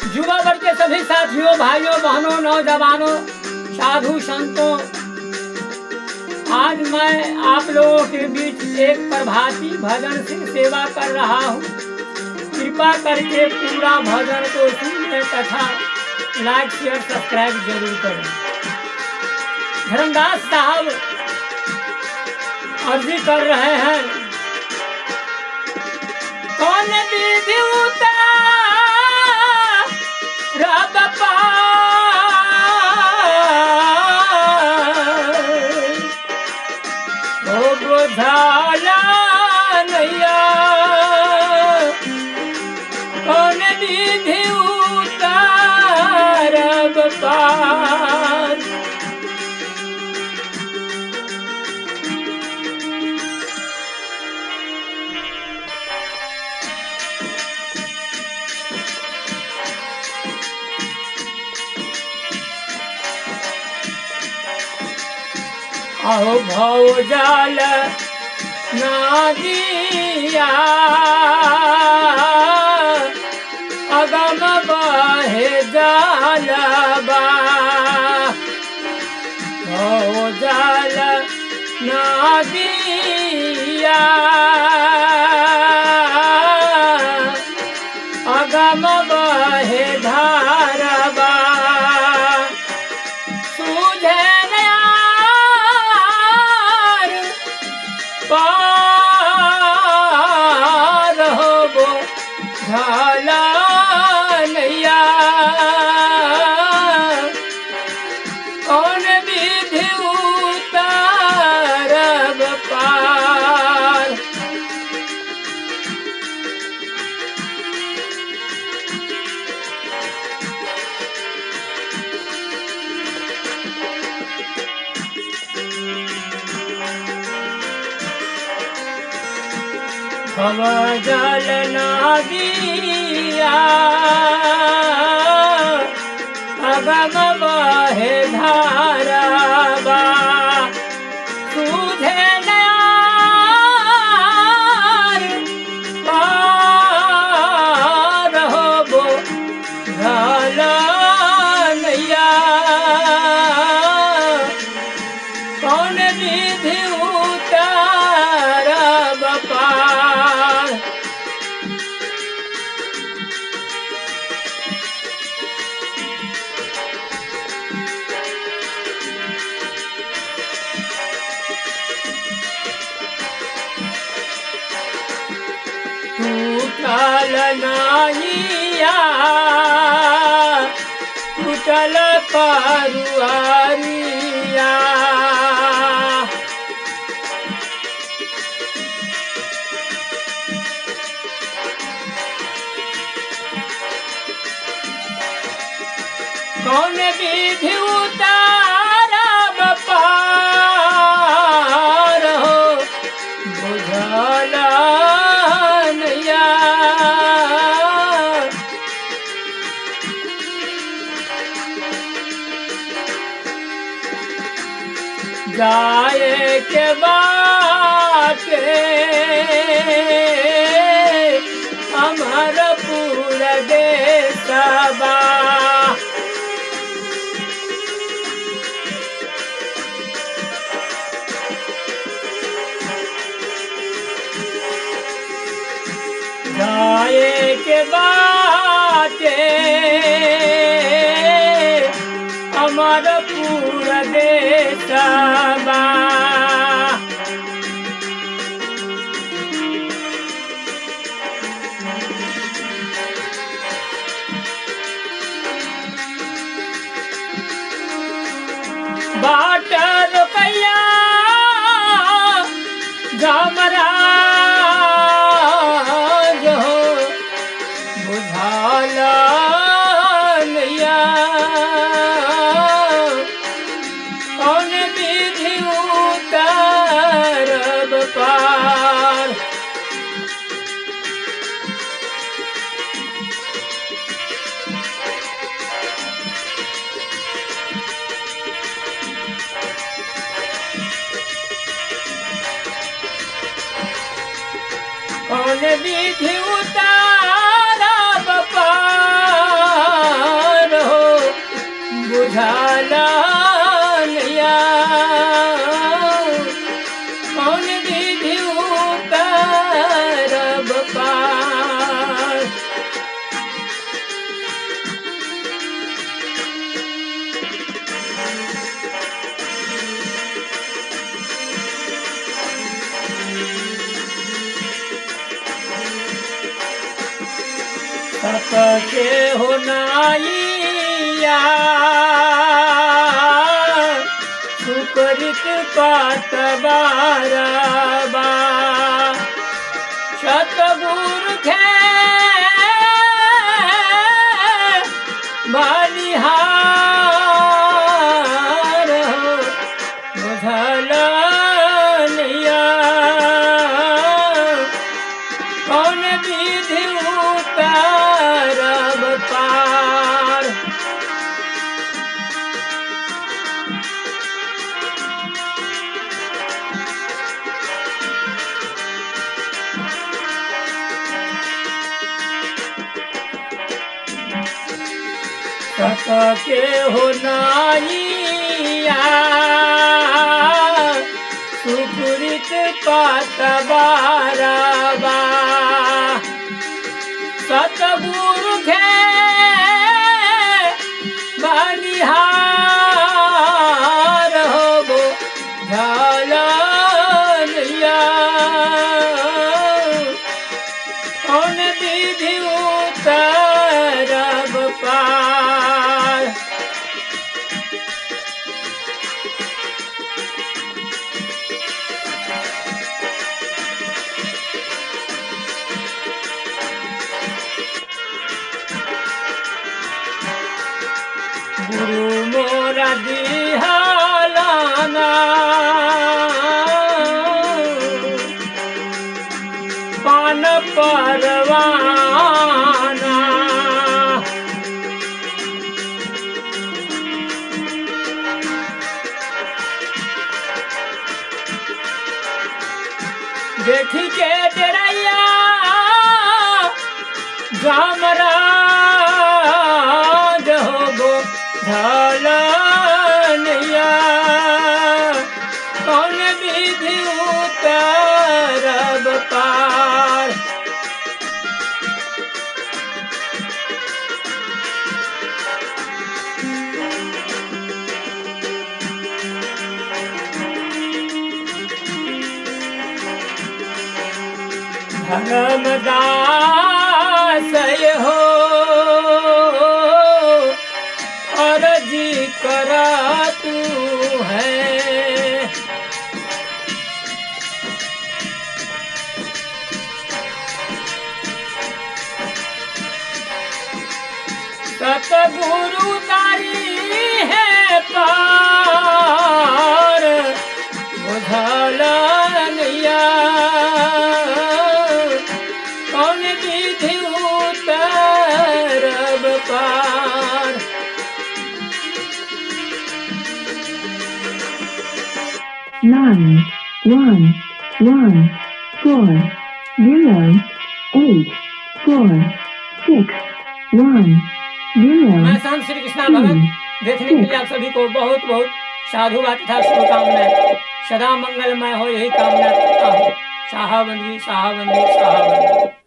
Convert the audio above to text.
युवा वर्ग के सभी साथियों, भाइयों, बहनों, नौजवानों, साधु संतों, आज मैं आप लोगों के बीच एक प्रभाती भजन से सेवा कर रहा हूँ। कृपा करके पूरा भजन को सुनने तथा लाइक शेयर सब्सक्राइब जरूर करें। धर्मदास साहब अर्जी कर रहे हैं, कौन विधि रब बुझाला नैया, कौन विधि रब पार। अहो भव जाल नदिया अगम बहे जालबा, भव जाल नदिया अगम बहे धारबा, पार हो झाला नैया, कौन विधि उतारब पार। भव जल नदिया अगम बहे धारबा, सूझे नार पार हो झाला नैया, कौन विधि उतारब पार। टूटल नाहिया टूटल परुआरिया, कौन विधि उतारब पार हो बुझला नैया, जाए के बाटे अमरपुर देशबा, जाए के बाटे अमरपुर देशबा, बाट रुपया जमराज हो बुझाला नैया, कौन विधि उतारब पार। कौन विधि उतारब पार। बुझाला नैया कौन विधि उतरब पार। सबके हो नाइया सुकृत पातबारबा सतगुरु खे बलिहार हो बुझला नैया कौन विधि उतरब पार। सबके हो नाइया सुकृत पातबारबा सतगुरु खे बलिहार हो बुझला नैया कौन विधि उतरब पार। गुरु मोरा दिहालाना पान परवाना देखी के डरैया जामराज हो बुझला नैया कौन विधि उतरब पार। धर्मदास हो अर्जी करा तू है सतगुरु तारी है पार बुझला नैया कौन विधि उतरब पार। 9 1 1 4 0 8 4 6 1 0। मैं संत श्री कृष्णा भगत देखने के लिए आप सभी को बहुत बहुत साधुवाद तथा शुभकामनाएं। सदा मंगलमय हो यही कामना करता हूँ। साहाबंदी साहाबंदी साहाबंदी।